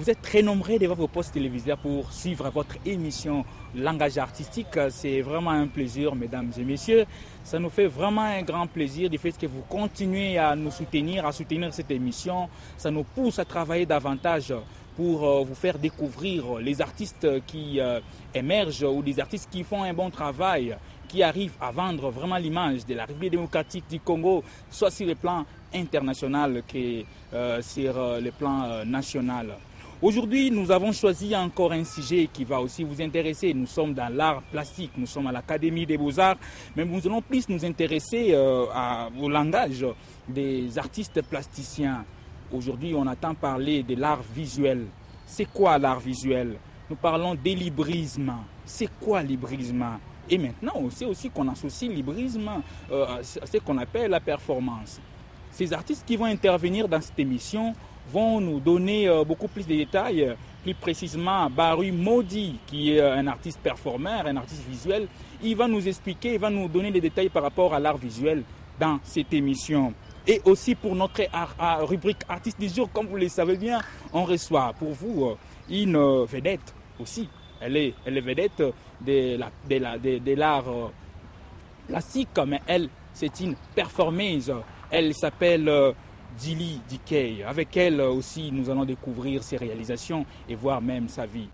Vous êtes très nombreux devant vos postes téléviseurs pour suivre votre émission Langage artistique. C'est vraiment un plaisir, mesdames et messieurs. Ça nous fait vraiment un grand plaisir du fait que vous continuez à nous soutenir, à soutenir cette émission. Ça nous pousse à travailler davantage pour vous faire découvrir les artistes qui émergent ou des artistes qui font un bon travail, qui arrivent à vendre vraiment l'image de la République démocratique du Congo, soit sur le plan international que sur le plan national. Aujourd'hui, nous avons choisi encore un sujet qui va aussi vous intéresser. Nous sommes dans l'art plastique, nous sommes à l'Académie des Beaux-Arts, mais nous allons plus nous intéresser au langage des artistes plasticiens. Aujourd'hui, on entend parler de l'art visuel. C'est quoi l'art visuel? Nous parlons d'élibrisme. C'est quoi l'hybrisme? Et maintenant, on sait aussi qu'on associe l'hybrisme à ce qu'on appelle la performance. Ces artistes qui vont intervenir dans cette émission vont nous donner beaucoup plus de détails, plus précisément Barry Maudit, qui est un artiste performeur, un artiste visuel. Il va nous expliquer, il va nous donner des détails par rapport à l'art visuel dans cette émission. Et aussi pour notre rubrique artiste du jour, comme vous le savez bien, on reçoit pour vous une vedette aussi. Elle est vedette de l'art plastique, mais elle, c'est une performeuse. Elle s'appelle Djily Dikey. Avec elle aussi, nous allons découvrir ses réalisations et voir même sa vie.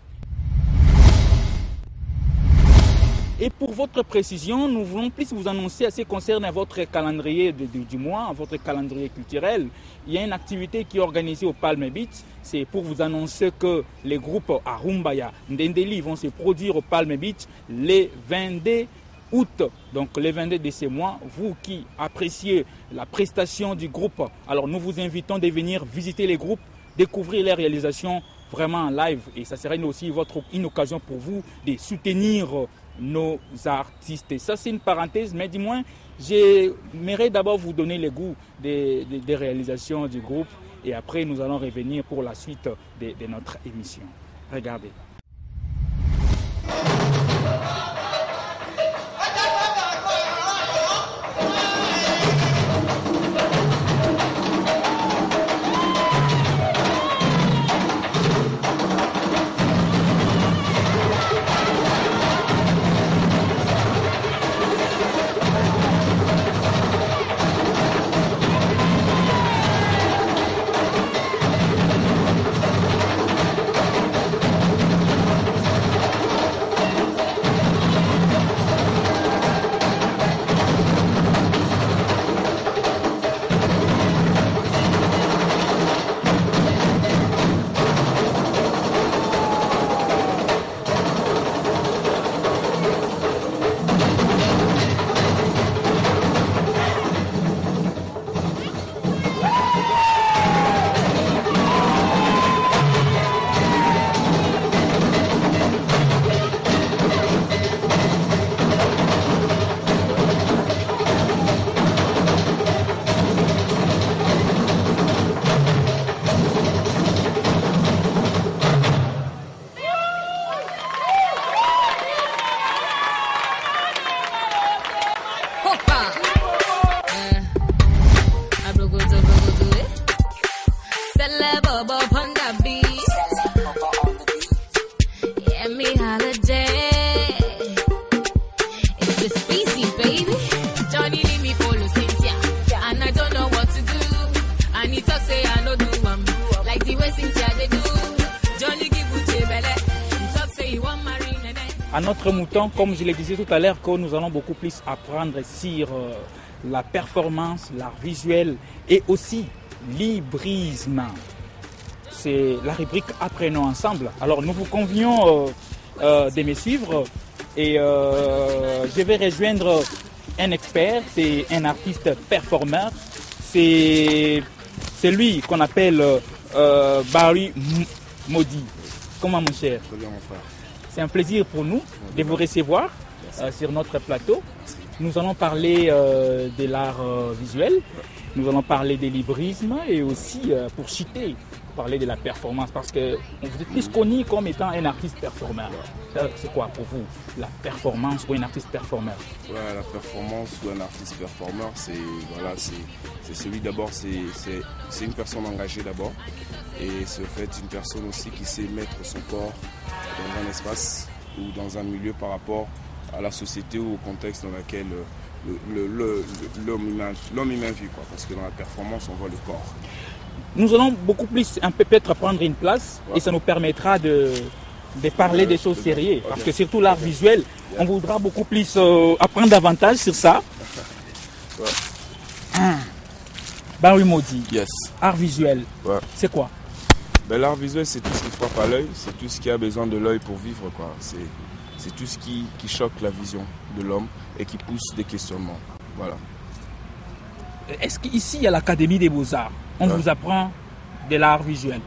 Et pour votre précision, nous voulons plus vous annoncer à ce qui concerne votre calendrier du mois, votre calendrier culturel. Il y a une activité qui est organisée au Palm Beach. C'est pour vous annoncer que les groupes Arumbaya, Ndendeli vont se produire au Palm Beach les 22 août. Donc les 22 de ce mois, vous qui appréciez la prestation du groupe, alors nous vous invitons de venir visiter les groupes, découvrir les réalisations vraiment en live. Et ça sera aussi une occasion pour vous de soutenir nos artistes. Et ça, c'est une parenthèse, mais du moins, j'aimerais d'abord vous donner le goût des réalisations du groupe et après, nous allons revenir pour la suite de notre émission. Regardez. À notre mouton, comme je le disais tout à l'heure, que nous allons beaucoup plus apprendre sur la performance, l'art visuel et aussi l'hybrisme. C'est la rubrique Apprenons ensemble. Alors nous vous convions de me suivre et je vais rejoindre un expert, c'est un artiste performeur. C'est lui qu'on appelle Barry Maudit. Comment mon cher? Très bien mon frère. C'est un plaisir pour nous de vous recevoir sur notre plateau. Nous allons parler de l'art visuel, nous allons parler de l'hybrisme et aussi, pour citer parler de la performance parce que vous êtes plus connu comme étant un artiste performeur. C'est quoi pour vous la performance ou un artiste performeur? Ouais, la performance ou un artiste performeur, c'est voilà, celui d'abord, c'est une personne engagée d'abord et c'est en fait une personne aussi qui sait mettre son corps dans un espace ou dans un milieu par rapport à la société ou au contexte dans lequel l'homme humain vit, quoi. Parce que dans la performance, on voit le corps. Nous allons beaucoup plus peut-être prendre une place et ça nous permettra de parler des choses sérieuses. Parce que surtout l'art visuel, on voudra beaucoup plus apprendre davantage sur ça. Barry Maudit, Yes. art visuel, c'est quoi? L'art visuel, c'est tout ce qui frappe à l'œil, c'est tout ce qui a besoin de l'œil pour vivre, quoi. C'est tout ce qui choque la vision de l'homme et qui pousse des questionnements. Voilà. Est-ce qu'ici, il y a l'Académie des Beaux-Arts, on vous apprend de l'art visuel?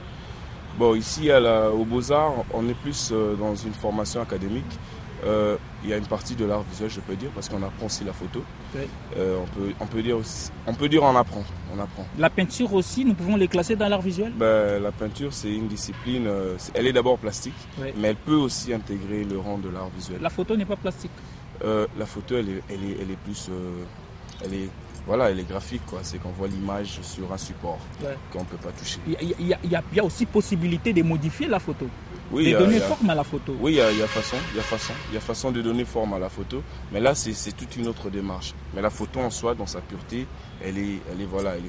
Bon, ici, aux Beaux-Arts, on est plus dans une formation académique. Il y a une partie de l'art visuel, je peux dire, parce qu'on apprend aussi la photo. Oui. On peut dire on apprend. La peinture aussi, nous pouvons les classer dans l'art visuel? La peinture, c'est une discipline, elle est d'abord plastique, mais elle peut aussi intégrer le rang de l'art visuel. La photo n'est pas plastique? La photo, elle est plus... elle est graphique, quoi. C'est qu'on voit l'image sur un support qu'on ne peut pas toucher. Il y a aussi possibilité de modifier la photo, de donner forme à la photo. Oui, il y a façon de donner forme à la photo, mais là c'est toute une autre démarche. Mais la photo en soi, dans sa pureté, elle est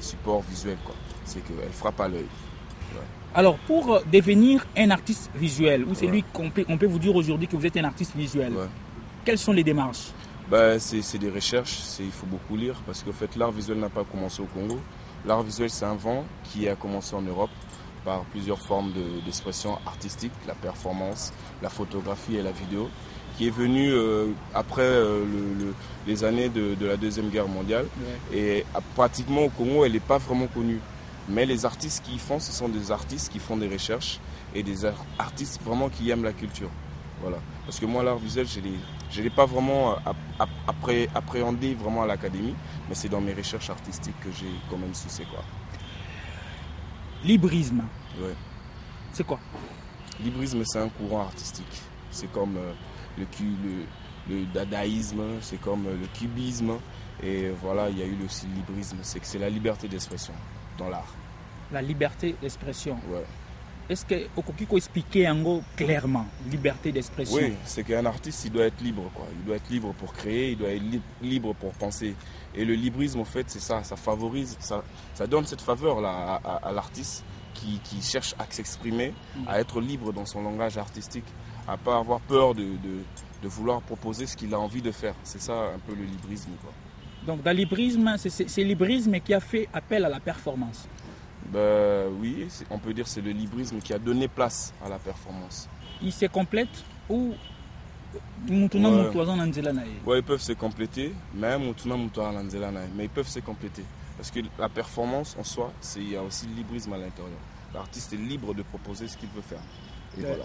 support visuel, quoi. C'est qu'elle frappe à l'œil. Ouais. Alors pour devenir un artiste visuel, ou c'est lui qu'on peut vous dire aujourd'hui que vous êtes un artiste visuel, quelles sont les démarches? C'est des recherches, il faut beaucoup lire parce qu'en fait l'art visuel n'a pas commencé au Congo. L'art visuel c'est un vent qui a commencé en Europe par plusieurs formes d'expression artistique, la performance, la photographie et la vidéo, qui est venu après les années de la Deuxième Guerre mondiale. Et pratiquement au Congo elle n'est pas vraiment connue. Mais les artistes qui y font, ce sont des artistes qui font des recherches et des artistes vraiment qui aiment la culture. Voilà. Parce que moi l'art visuel je ne l'ai pas vraiment appréhendé vraiment à l'académie, mais c'est dans mes recherches artistiques que j'ai quand même su c'est quoi. Librisme. C'est quoi? Librisme, c'est un courant artistique. C'est comme le dadaïsme, c'est comme le cubisme. Et voilà, il y a eu aussi le librisme. C'est la liberté d'expression dans l'art. La liberté d'expression. Ouais. Est-ce que Okokiko expliquer clairement liberté d'expression? Oui, c'est qu'un artiste, il doit être libre, quoi. Il doit être libre pour créer, il doit être libre pour penser. Et le librisme, en fait, c'est ça favorise, ça donne cette faveur-là à l'artiste qui cherche à s'exprimer, à être libre dans son langage artistique, à ne pas avoir peur de vouloir proposer ce qu'il a envie de faire. C'est ça un peu le librisme, quoi. Donc dans le librisme, c'est le librisme qui a fait appel à la performance. Oui, on peut dire que c'est le librisme qui a donné place à la performance. Il se complète ou ils peuvent se compléter, mais ils peuvent se compléter. Parce que la performance en soi, il y a aussi le librisme à l'intérieur. L'artiste est libre de proposer ce qu'il veut faire. Et voilà.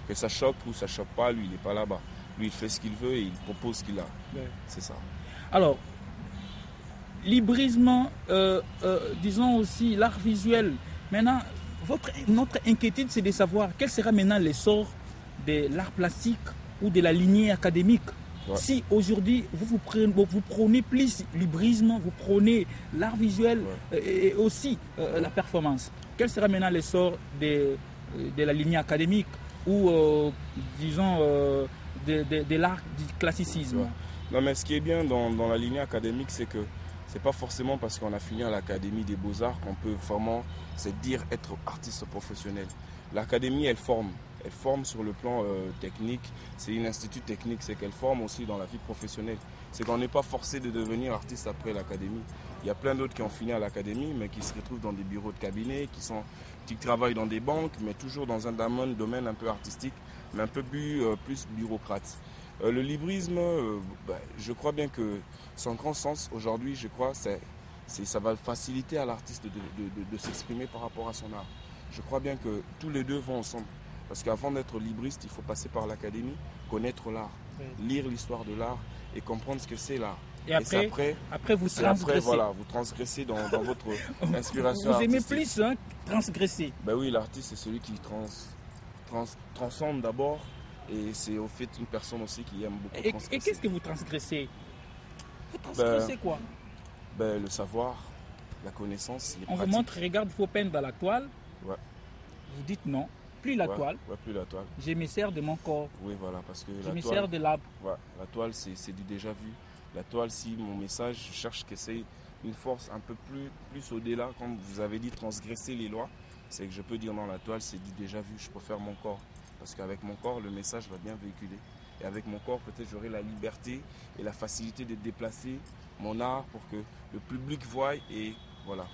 Que ça choque ou ça choque pas, lui il n'est pas là-bas. Lui il fait ce qu'il veut et il propose ce qu'il a. C'est ça. Alors, librisme, disons aussi l'art visuel. Maintenant, notre inquiétude, c'est de savoir quel sera maintenant l'essor de l'art plastique ou de la lignée académique. Si aujourd'hui, vous prenez plus librisme, vous prenez l'art visuel et aussi la performance, quel sera maintenant l'essor de la lignée académique ou, disons, de l'art du classicisme? Non, mais ce qui est bien dans la lignée académique, c'est que c'est pas forcément parce qu'on a fini à l'Académie des Beaux-Arts qu'on peut vraiment se dire être artiste professionnel. L'Académie, elle forme sur le plan technique. C'est une institut technique, c'est qu'elle forme aussi dans la vie professionnelle. C'est qu'on n'est pas forcé de devenir artiste après l'Académie. Il y a plein d'autres qui ont fini à l'Académie, mais qui se retrouvent dans des bureaux de cabinet, qui travaillent dans des banques, mais toujours dans un domaine un peu artistique, mais un peu plus bureaucrate. Le librisme, je crois bien que son grand sens aujourd'hui, je crois, ça va faciliter à l'artiste de s'exprimer par rapport à son art. Je crois bien que tous les deux vont ensemble. Parce qu'avant d'être libriste, il faut passer par l'académie, connaître l'art, lire l'histoire de l'art et comprendre ce que c'est l'art. Et après vous transgressez. Après, voilà, vous transgressez dans votre inspiration Vous aimez artistique. plus hein, transgresser. Ben oui, l'artiste, c'est celui qui transcende d'abord. Et c'est au fait une personne aussi qui aime beaucoup transgresser. Et qu'est-ce que vous transgressez? Vous transgressez quoi? Le savoir, la connaissance, les On pratiques. vous montre, regarde, il faut peindre dans la toile. Ouais. Vous dites non, plus la toile. Ouais, plus la toile. Je me sers de mon corps. Oui, voilà, parce que Je la me toile, sers de l'arbre. ouais, la toile, c'est du déjà vu. La toile, si mon message, je cherche que c'est une force un peu plus au-delà, comme vous avez dit, transgresser les lois, c'est que je peux dire non, la toile, c'est du déjà vu, je préfère mon corps. Parce qu'avec mon corps, le message va bien véhiculer. Et avec mon corps, peut-être j'aurai la liberté et la facilité de déplacer mon art pour que le public voie et voilà.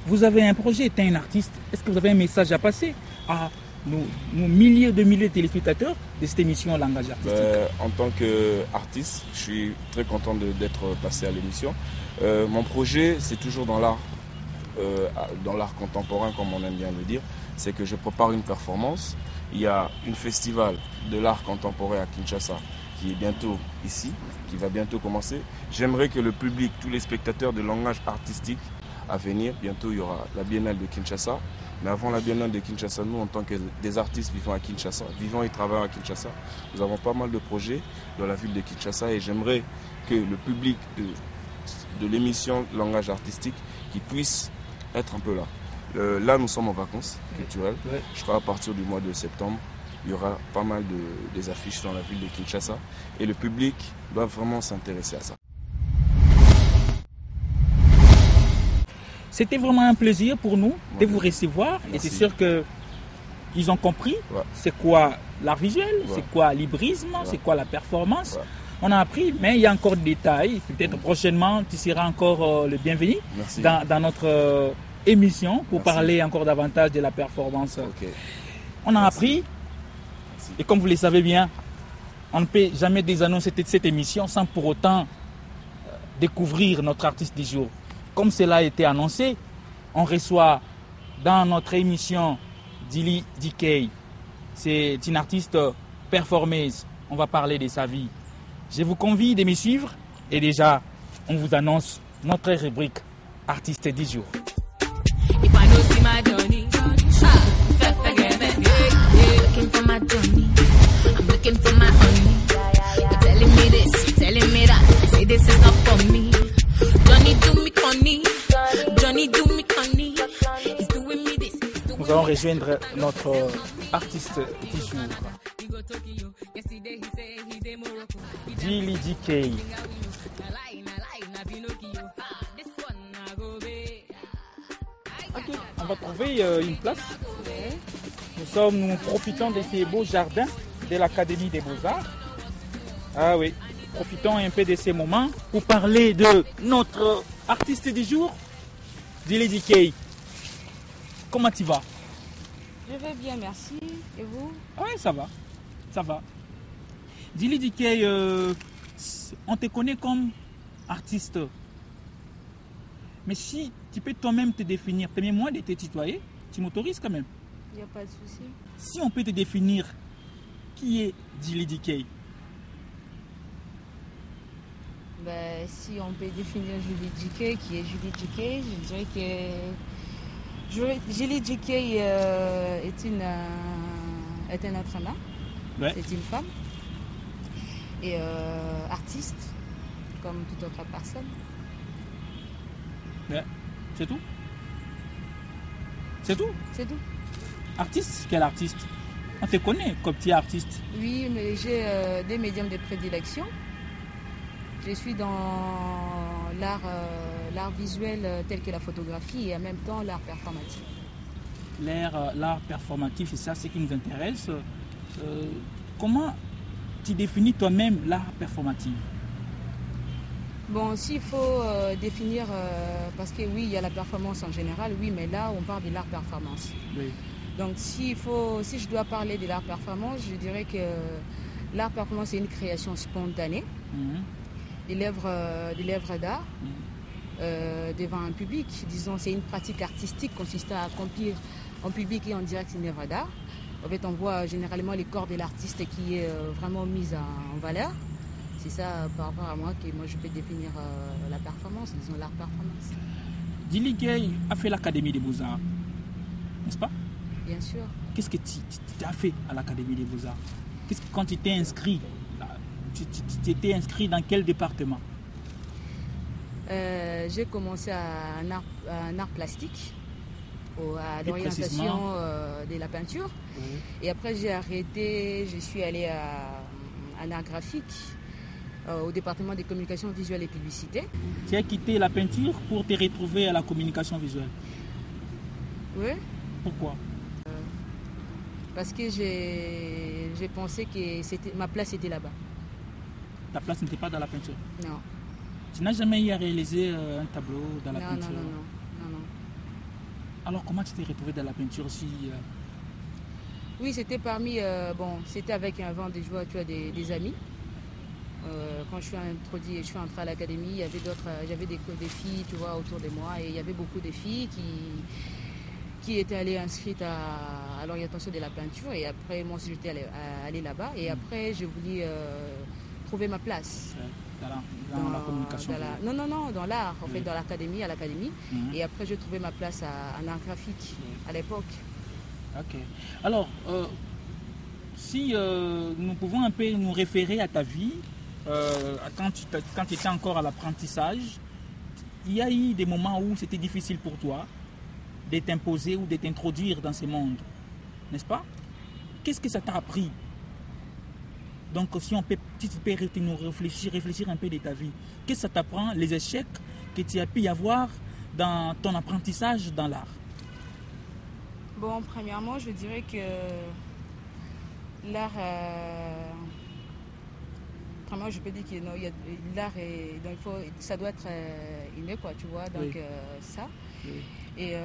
Vous avez un projet, êtes un artiste. Est-ce que vous avez un message à passer à nos milliers de téléspectateurs de cette émission Langage Artistique? En tant qu'artiste, je suis très content d'être passé à l'émission. Mon projet, c'est toujours dans l'art contemporain, comme on aime bien le dire. C'est que je prépare une performance. Il y a un festival de l'art contemporain à Kinshasa qui est bientôt ici, qui va bientôt commencer. J'aimerais que le public, tous les spectateurs de langage artistique à venir, bientôt il y aura la Biennale de Kinshasa. Mais avant la Biennale de Kinshasa, nous en tant que des artistes vivant à Kinshasa, vivant et travaillant à Kinshasa, nous avons pas mal de projets dans la ville de Kinshasa et j'aimerais que le public de l'émission Langage Artistique qui puisse être un peu là. Là, nous sommes en vacances culturelles. Ouais. Je crois à partir du mois de septembre, il y aura pas mal des affiches dans la ville de Kinshasa et le public doit vraiment s'intéresser à ça. C'était vraiment un plaisir pour nous de vous recevoir. Merci. Et c'est sûr qu'ils ont compris c'est quoi l'art visuel, c'est quoi l'hybrisme, c'est quoi la performance. On a appris, mais il y a encore des détails. Peut-être prochainement, tu seras encore le bienvenu dans notre émission pour parler encore davantage de la performance. Okay. On a appris, et comme vous le savez bien, on ne peut jamais désannoncer cette émission sans pour autant découvrir notre artiste du jour. Comme cela a été annoncé, on reçoit dans notre émission Dili DK. C'est une artiste performeuse. On va parler de sa vie. Je vous convie de me suivre et déjà, on vous annonce notre rubrique artiste du jour. Nous allons rejoindre notre artiste du jour, Dili DK. Ok, on va trouver une place. Nous profitons de ces beaux jardins de l'Académie des Beaux-Arts. Ah oui, profitons un peu de ces moments pour parler de notre artiste du jour, Dili DK. Comment tu vas? Je vais bien, merci. Et vous? Oui, ça va. Ça va. Dili DK, on te connaît comme artiste. Mais si tu peux toi-même te définir, permets-moi de te tutoyer, tu m'autorises quand même. Il n'y a pas de souci. Si on peut te définir, qui est Dili DK? Si on peut définir Julie DK, qui est Julie DK, je dirais que Julie DK est un être humain, c'est une femme et artiste comme toute autre personne. Ouais. C'est tout? C'est tout? C'est tout. Artiste? Quel artiste? On te connaît comme tu es artiste. Oui, mais j'ai des médiums de prédilection. Je suis dans l'art visuel tel que la photographie et en même temps l'art performatif. L'art performatif, c'est ça ce qui nous intéresse. Comment tu définis toi-même l'art performatif? Bon, s'il faut définir, parce que oui, il y a la performance en général, oui, mais là, on parle de l'art performance. Oui. Donc, si je dois parler de l'art performance, je dirais que l'art performance, c'est une création spontanée de l'œuvre d'art devant un public. Disons, c'est une pratique artistique consistant à accomplir en public et en direct une œuvre d'art En fait, on voit généralement les corps de l'artiste qui est vraiment mise en valeur. C'est ça, par rapport à moi, que moi je peux définir la performance, disons l'art performance. Djily Gueye a fait l'Académie des Beaux-Arts, n'est-ce pas? Bien sûr. Qu'est-ce que tu as fait à l'Académie des Beaux-Arts? Quand tu t'es inscrit, tu étais inscrit dans quel département? J'ai commencé à un art plastique, à l'orientation de la peinture. Oui. Et après j'ai arrêté, je suis allée à un art graphique, au département des communications visuelles et publicité. Tu as quitté la peinture pour te retrouver à la communication visuelle? Oui. Pourquoi? Parce que j'ai pensé que ma place était là-bas. Ta place n'était pas dans la peinture? Non. Tu n'as jamais eu à réaliser un tableau dans la peinture? Non. Alors comment tu t'es retrouvé dans la peinture aussi? Oui, c'était c'était avec un vent de joie, tu vois, des amis. Quand je suis entrée à l'académie, j'avais des filles, tu vois, autour de moi, et il y avait beaucoup de filles qui étaient allées inscrites à l'orientation de la peinture, et après moi aussi j'étais allée là-bas, et après j'ai voulu trouver ma place. Dans la communication? Non, dans l'art, en fait, à l'académie. Et après j'ai trouvé ma place en art graphique à l'époque. Ok. Alors, si nous pouvons un peu nous référer à ta vie, quand tu étais encore à l'apprentissage, il y a eu des moments où c'était difficile pour toi de t'imposer ou de t'introduire dans ce monde, n'est-ce pas? Qu'est-ce que ça t'a appris? Donc si tu peux nous réfléchir un peu de ta vie, qu'est-ce que ça t'apprend, les échecs que tu as pu y avoir dans ton apprentissage dans l'art? Bon, premièrement, je dirais que l'art... Premièrement, je peux dire que l'art, ça doit être inné, quoi, tu vois, donc oui. Ça. Oui. Et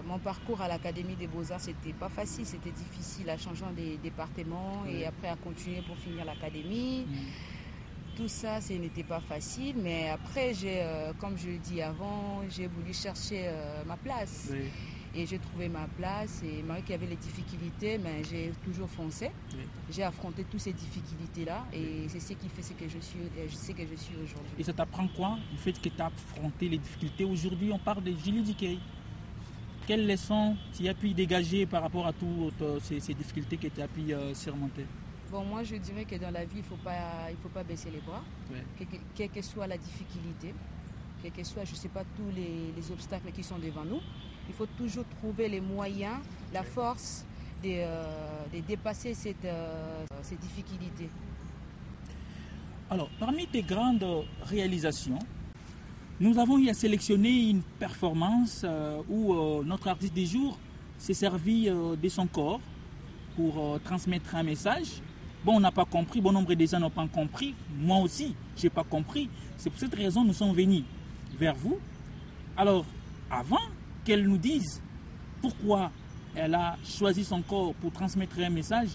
mon parcours à l'Académie des Beaux-Arts, c'était pas facile, c'était difficile à changer des départements et après à continuer pour finir l'académie. Tout ça, ce n'était pas facile, mais après, comme je l'ai dit avant, j'ai voulu chercher ma place. Oui. Et j'ai trouvé ma place, et malgré qu'il y avait les difficultés, mais j'ai toujours foncé. Oui. J'ai affronté toutes ces difficultés-là, et c'est ce qui fait ce que je suis aujourd'hui. Et ça t'apprend quoi, le fait que tu as affronté les difficultés? Aujourd'hui, on parle de Djily Gueye. Quelles leçons tu as pu dégager par rapport à toutes ces difficultés que tu as pu surmonter? Bon, moi, je dirais que dans la vie, il faut pas baisser les bras, oui. Quelle que soit la difficulté, quel que soit, je ne sais pas, tous les obstacles qui sont devant nous. Il faut toujours trouver les moyens, la force de dépasser ces difficultés. Alors, parmi tes grandes réalisations, nous avons eu à sélectionner une performance où notre artiste du jour s'est servi de son corps pour transmettre un message. Bon, on n'a pas compris, bon nombre de gens n'ont pas compris. Moi aussi, je n'ai pas compris. C'est pour cette raison que nous sommes venus vers vous. Alors, avant qu'elle nous dise pourquoi elle a choisi son corps pour transmettre un message,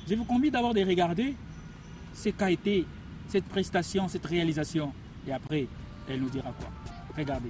je vous convie d'abord de regarder ce qu'a été cette prestation, cette réalisation. Et après, elle nous dira quoi. Regardez.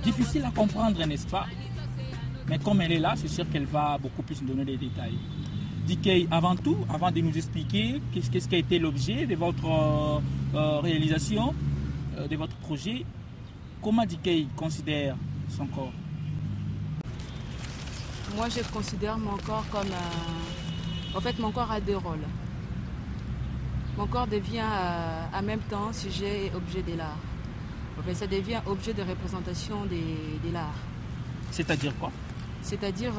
Difficile à comprendre, n'est-ce pas? Mais comme elle est là, c'est sûr qu'elle va beaucoup plus nous donner des détails. Djily Gueye, avant tout, avant de nous expliquer qu'est-ce qui a été l'objet de votre réalisation, de votre projet, comment Djily Gueye considère son corps? Moi, je considère mon corps comme... En fait, mon corps a deux rôles. Mon corps devient en même temps sujet et objet de l'art. En fait, ça devient objet de représentation de l'art. C'est-à-dire quoi? C'est-à-dire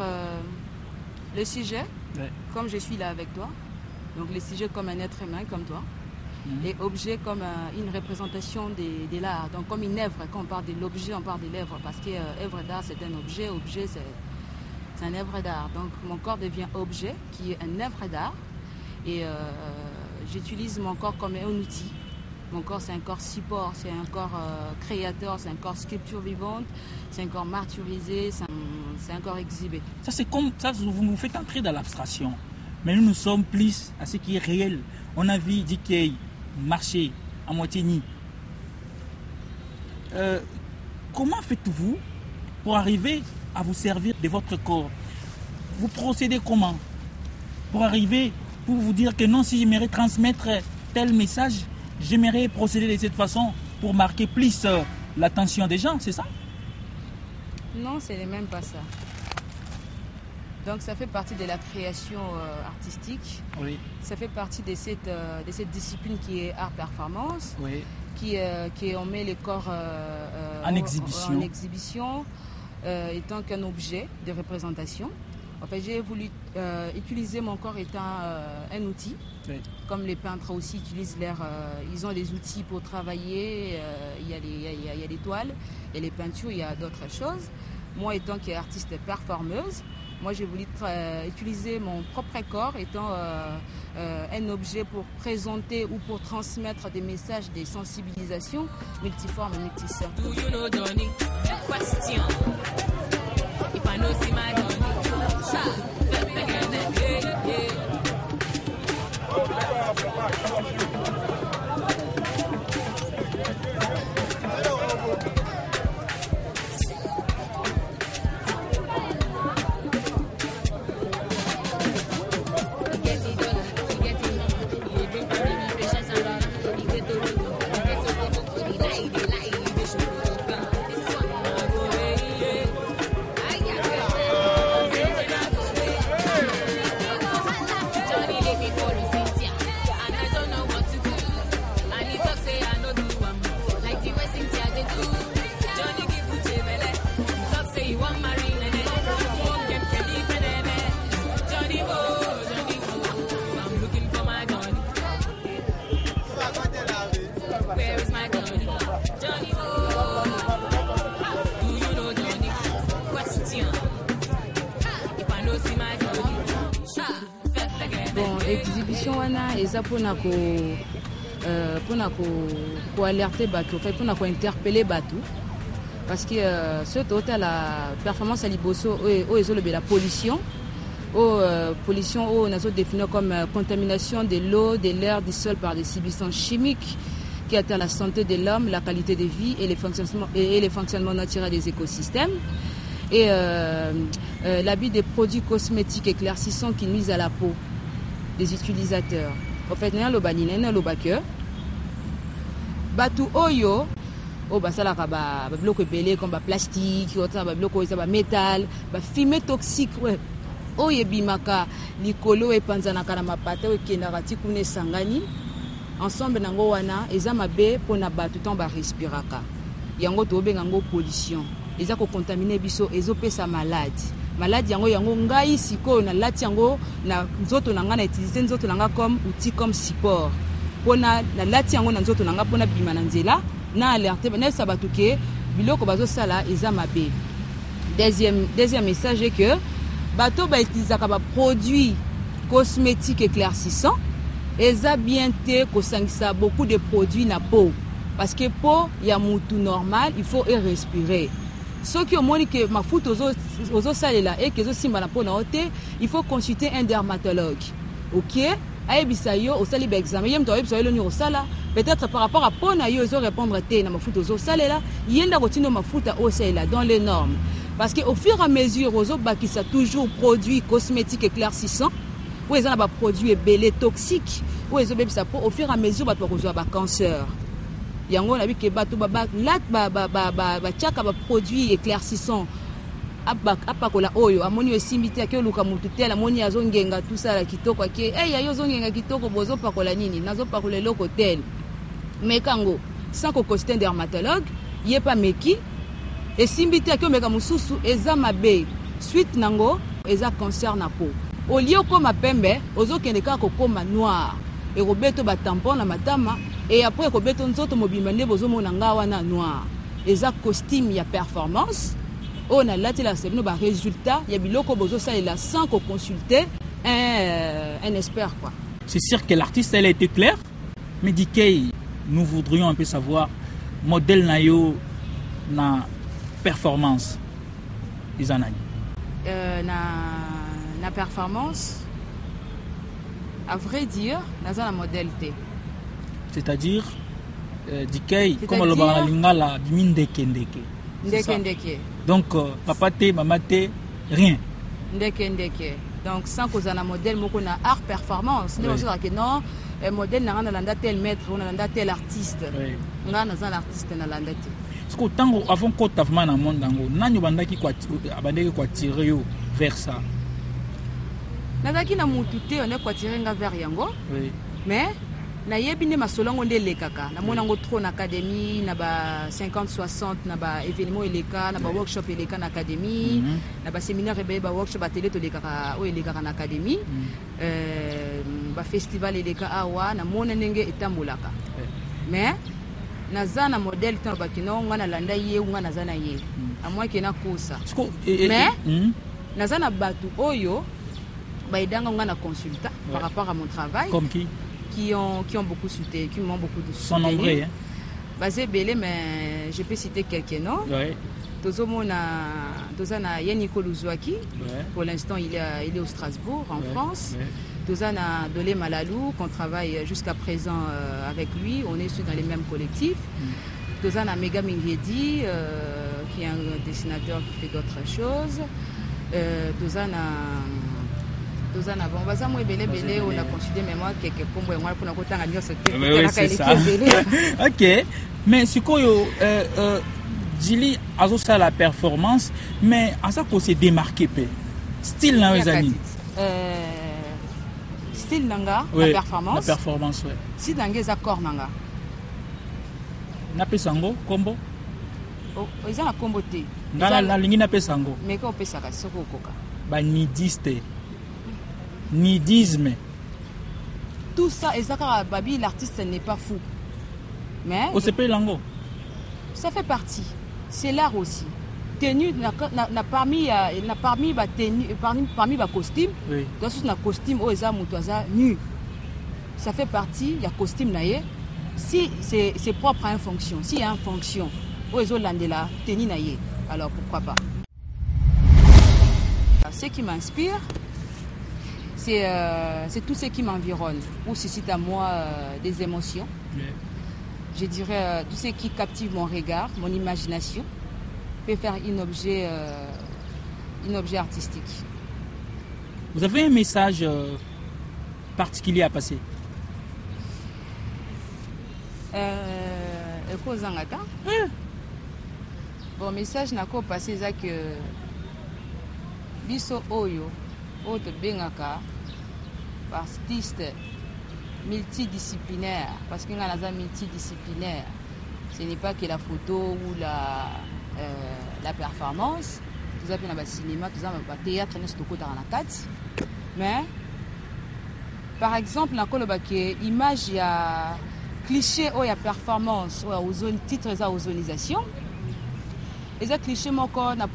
le sujet, ouais. Comme je suis là avec toi, donc le sujet comme un être humain comme toi, et objet comme une représentation de l'art. Donc comme une œuvre, quand on parle de l'objet, on parle de l'œuvre, parce que œuvre d'art c'est un objet, objet c'est un œuvre d'art. Donc mon corps devient objet, qui est une œuvre d'art, et j'utilise mon corps comme un outil. Mon corps c'est un corps support, c'est un corps créateur, c'est un corps sculpture vivante, c'est un corps martyrisé, c'est un corps exhibé. Ça c'est comme ça, vous nous faites entrer dans l'abstraction. Mais nous sommes plus à ce qui est réel. On a vu DK marcher à moitié nu. Comment faites-vous pour arriver à vous servir de votre corps? Vous procédez comment pour arriver, pour vous dire que non, si j'aimerais transmettre tel message, j'aimerais procéder de cette façon pour marquer plus l'attention des gens, c'est ça? Non, c'est même pas ça. Donc ça fait partie de la création artistique. Oui. Ça fait partie de cette discipline qui est art-performance, oui. qui on met les corps en exhibition, étant qu'un objet de représentation. En fait, j'ai voulu utiliser mon corps étant un outil, oui. Comme les peintres aussi utilisent ils ont des outils pour travailler. Il y a les toiles, et les peintures, il y a d'autres choses. Moi, étant qu'artiste performeuse, moi, j'ai voulu utiliser mon propre corps étant un objet pour présenter ou pour transmettre des messages de sensibilisation multiformes et multicercles. Do you know Johnny? Question. If I know see my Johnny. Exhibition wana eza pona ko alerter bato, fait pona ko interpeller bato, parce que ce total la performance à liboso ezolobe la pollution on a défini comme contamination de l'eau, de l'air, du sol par des substances chimiques qui atteignent la santé de l'homme, la qualité de vie et les fonctionnements naturels des écosystèmes. Et l'abus des produits cosmétiques éclaircissants qui nuisent à la peau des utilisateurs. En fait, nous avons le batu oyo basala ba bloc belé comme ba plastique, ba bloc ba métal, ba fumée toxique oyo bimaka likolo epanzanaka na mapata okendaka tikune sangani ensemble nango wana eza mabe pona batu tant ba respiraka. Yango to benga ngo pollution. Eza ko contaminer biso ezopesa maladi yango ngai siko na lati yango na nzoto nanga na utiliser nzoto nanga comme outil comme support pona na lati yango na nzoto nanga pona bima na nzela na alerter na sabatu ke biloko bazo sala eza mabe. Deuxième message est que bato ba utiliser ka ba produits cosmétiques éclaircissants eza bien te ko sangisa beaucoup de produits na peau, parce que peau ya mutu normal il faut respirer. Ceux qui ont monique ma foot aux salela et que simba na pona ote, il faut consulter un dermatologue. OK? Ayebisa yo au sali ba examen yem to ayebisa yo ni au sala, peut-être par rapport à pona yo zo répondre te na ma foot aux salela, yenda kotino ma foot au salela dans les normes. Parce que au fur et à mesure aux bakisa toujours produits cosmétiques éclaircissants, ou ils ont ba produits belé toxiques, ou ils ont bebisa au fur et à mesure ba to ko ba cancer. Yango na bi ke bato ba chaka ba produits éclaircissants apakola oyo amoni esimbiti ake luka mutu tela amoni azongenga tout ça la kitoko ake yo zongenga kitoko bozo pakola nini nazo pakola loko tel mekango sans ko consulter un dermatologue yé pas meki esimbiti ake meka mususu eza mabe suite nango eza cancer na peau au lieu koma pembe ozo kendeka ko koma noir et robeto ba tampon na matama et après robeto nzoto mobimba nde bozomona nga wana noir eza costume ya performance on a lati la sebino ba résultat ya biloko bozo salela sans qu'on consulter un expert quoi. C'est sûr que l'artiste elle a été claire, mais Dikei, nous voudrions un peu savoir modèle nayo na performance izanani. Na performance, à vrai dire, naza na modèle T. C'est-à-dire Dikei comme le lingala bimindeke ndeke. Ndeke. Donc papa T, maman T, rien. Ndeke. Donc sans cause na modèle moko na art performance, nous on que non modèle na landa tel maître, on landa tel artiste. Nga naza l'artiste na landa te. Parce que tango avant ko tavma na monde dango, nani bandaki kwa abandeki kwa tirer yo vers ça. Nazaki na mutu te on est kwa tirer nga vers yango. Oui. Mais na yebi ne masolongo nde lekaka na mona ngo trop na académie na ba 50 60 na ba événement eleka na ba workshop eleka na académie na ba séminaire ebe ba workshop atelier to lekaka o eleka na académie ba festival eleka awa na mona ndenge etambolaka mais naza na modèle tant ba kino nga na landa ye nga naza na ye à moins que na kosa mais naza na batu oyo ba edanga nga na consultant par rapport à mon travail comme qui ont beaucoup soutenu, qui m'ont beaucoup soutenu. Son nombreux, hein? Basé belé, mais je peux citer quelques noms. Ouais. Tozana Yannick Louzouaki, pour l'instant il est au Strasbourg, en France. Ouais. Tozana Dolé Malalou, qu'on travaille jusqu'à présent avec lui, on est dans les mêmes collectifs. Tozana Mega Mingedi, qui est un dessinateur qui fait d'autres choses. Tozana bon baza mo belé on a considéré mais moi quelques combo et moi pour na kotanga nyo secteur. OK. Mais sikoyo Djili azo ça la performance mais à ça qu'on s'est démarqué peu. Style na wezani. Style nanga la performance. La performance ouais. Si nanga za corps nanga. Na pesango combo. Oh, ils ont la combo té. Na lingi na pesango. Mais ko pesa ka soko koka. Ba nidiste. Nidisme. Tout ça, et ça, Babi, l'artiste n'est pas fou. Mais. On se paye l'ango. Ça fait partie. C'est l'art aussi. Tenue, parmi costume, dans un costume, oh, nu. Ça fait partie, il y a costume naïe. Si c'est propre à une fonction, s'il y a une fonction, oh, ils ont l'andela, tenue naïe. Alors pourquoi pas? Ce qui m'inspire, c'est tout ce qui m'environne, ou suscite à moi des émotions. Je dirais tout ce qui captive mon regard, mon imagination, peut faire un objet artistique. Vous avez un message particulier à passer? Bon, message n'a qu'à passer, c'est que biso oyo autre bengaka artiste multidisciplinaire parce que ngana multidisciplinaire, ce n'est pas que la photo ou la performance, tout ça dans le cinéma, tout ça dans le théâtre, mais par exemple dans le image il y a cliché ou il y a performance ou il y a titre de ozonisation et ça cliché moko na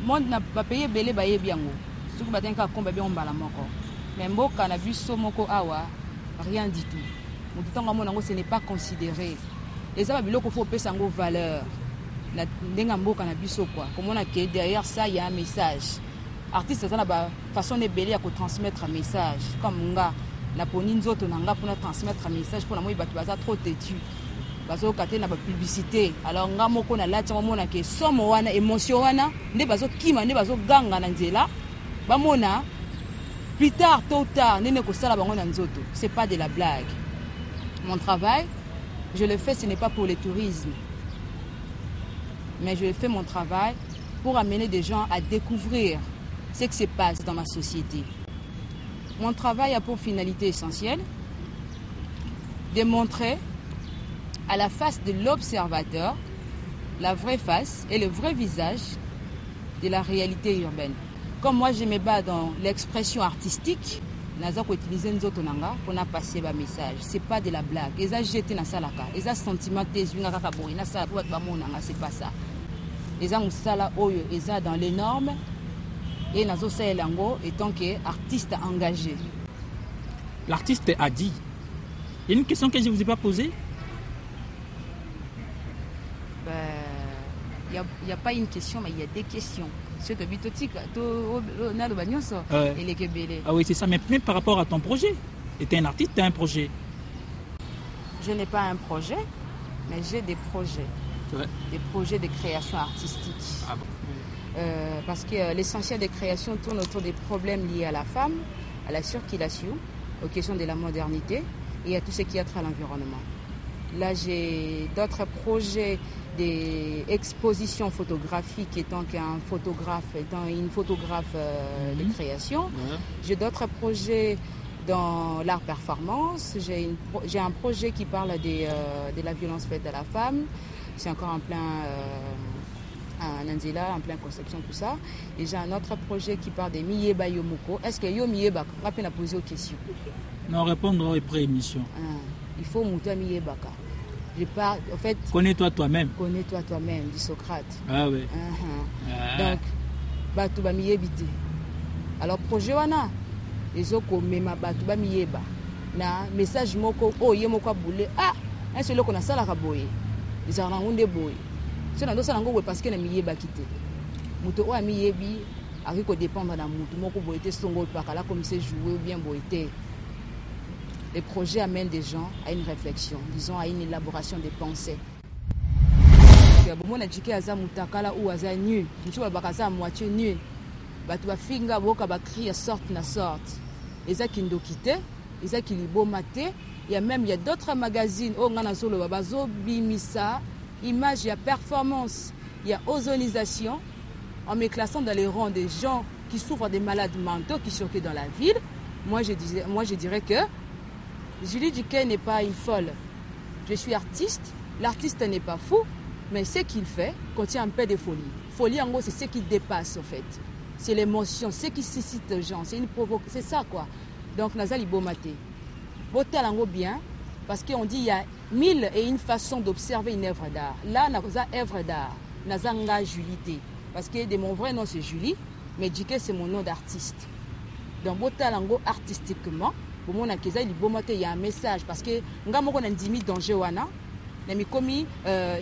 monde na pas payer belé baye biango ce que batenka komba bien mbala moko mais mboka na biso moko awa rien du tout mon temps ngo ce n'est pas considéré les ça biloko faut pesa ngo valeur na ndenga mboka na biso quoi comme on a que derrière ça il y a un message artiste ça na ba façon de belé à transmettre un message comme nga na poni nzoto na nga pour transmettre un message pour na moi batu baza trop têtu bazo katé na ba publicité alors nga moko na lati mona ke somo wana émotion wana nde bazo kima nde bazo ganga na nzela ba mona plus tard tôt ou tard nene ko sala bango na nzoto. C'est pas de la blague. Mon travail je le fais, ce n'est pas pour le tourisme, mais je fais mon travail pour amener des gens à découvrir ce qui se passe dans ma société. Mon travail a pour finalité essentielle de montrer à la face de l'observateur la vraie face et le vrai visage de la réalité urbaine. Comme moi je me bats dans l'expression artistique, naza ko utiliser nzoto nanga pour na passer ba message. C'est pas de la blague. Eza jeté na salaka. Eza sentiment tezwinga kaka boy na sa pour ba monanga, c'est pas ça. Eza musala oyo eza dans les normes et nazo saelango étant que artiste engagé. L'artiste a dit. Il y a une question que je ne vous ai pas posée. Il n'y a pas une question, mais il y a des questions. Ah oui, c'est ça. Mais même par rapport à ton projet. Tu es un artiste, tu as un projet. Je n'ai pas un projet, mais j'ai des projets. Ouais. Des projets de création artistique. Ah bon. Parce que l'essentiel des créations tourne autour des problèmes liés à la femme, à la circulation, aux questions de la modernité et à tout ce qui a trait à l'environnement. Là, j'ai d'autres projets d'exposition photographique étant qu'un photographe, étant une photographe de création. J'ai d'autres projets dans l'art performance. J'ai un projet qui parle de la violence faite à la femme. C'est encore en plein à Nanzela, en plein construction, tout ça. Et j'ai un autre projet qui parle des Miyeba Yomoko. Est-ce que Yo Miyeba, on va poser aux questions? Non, répondre aux pré-émissions. Il faut monter Miyebaka. Je parle, en fait. Connais-toi toi-même. Connais-toi toi-même, dit Socrate. Ah oui. Donc, Batouba Miyebite. Alors, projet wana, les autres mema Batouba Miyeba. Na message moko, oh yemoko boule. Ah, un seul qu'on a ça la raboye. Les arranges boy. C'est dans ça parce que na Miyeba quitté. Muto o Miyebi, avec ko dépendre dans muto moko boité songo pakala comme c'est joué ou bien boité. Les projets amènent des gens à une réflexion, disons à une élaboration des pensées. Bon, on a aza mutakala ou aza nu, tu vois bakaza moitié nu. Batu ba finga boka ba crier sorte na sorte. Les a kindo quitté, les a qui libo maté. Il y a d'autres magazines oh ngana solo babazo bimisa, image, il y a performance, il y a ozonisation en me classant dans les rangs des gens qui souffrent des malades mentaux qui circulent dans la ville. Moi je dirais que Julie Duquet n'est pas une folle. Je suis artiste. L'artiste n'est pas fou, mais ce qu'il fait contient un peu de folie. Folie, en gros, c'est ce qui dépasse, en fait. C'est l'émotion, ce qui suscite les gens. C'est une provocation. C'est ça, quoi. Donc, Nazali Bomate. Botal en gros bien, parce qu'on dit il y a 1001 façons d'observer une œuvre d'art. Là, Naza œuvre d'art. Nazanga Julie. Parce que de mon vrai nom, c'est Julie, mais Duquet, c'est mon nom d'artiste. Donc, Botal en gros artistiquement, pour mon akeza il y a un message parce que nga moko na ndimi danger wana na mikomi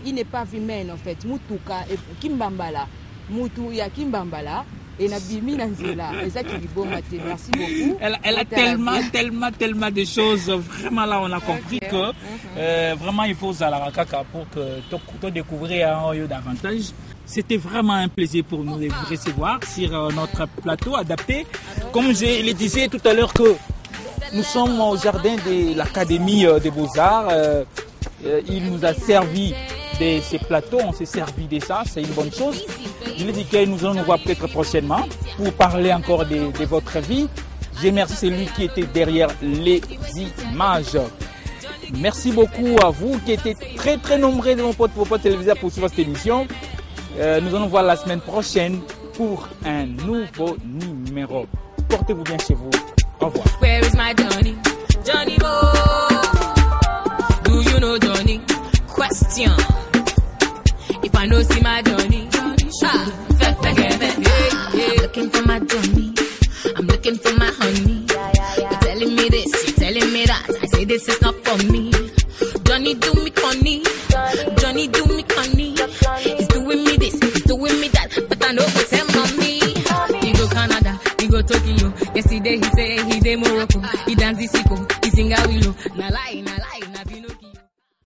il n'est pas humain en fait mutuka kimbambala mutu ya kimbambala et na bimi na nzela eza ki libomate. Merci beaucoup. Elle a tellement de choses vraiment. Là on a compris que vraiment il faut zala kaka pour que tu découvrir davantage. C'était vraiment un plaisir pour nous de vous recevoir sur notre plateau adapté. Comme je le disais tout à l'heure que nous sommes au jardin de l'Académie des Beaux-Arts. Il nous a servi de ces plateaux, on s'est servi de ça, c'est une bonne chose. Je lui dis que nous allons nous voir peut-être prochainement pour parler encore de votre vie. Je remercie celui qui était derrière les images. Merci beaucoup à vous qui étiez très nombreux de vos potes téléviseurs pour suivre cette émission. Nous allons voir la semaine prochaine pour un nouveau numéro. Portez-vous bien chez vous. Au revoir. Where is my Johnny? Johnny Boy. Do you know Johnny? Question. If I know see my Johnny. Looking for my Johnny. I'm looking for my honey. You're telling me this, you're telling me that. I say this is not for me. Johnny do me conny. Johnny do me conny. He's doing me this, he's doing me that. But I know what's him on me. He go Canada, he go Tokyo. Yesterday he say he dey Morocco. He dance the sicko, he sing a willow. Na lie, na Pinocchio.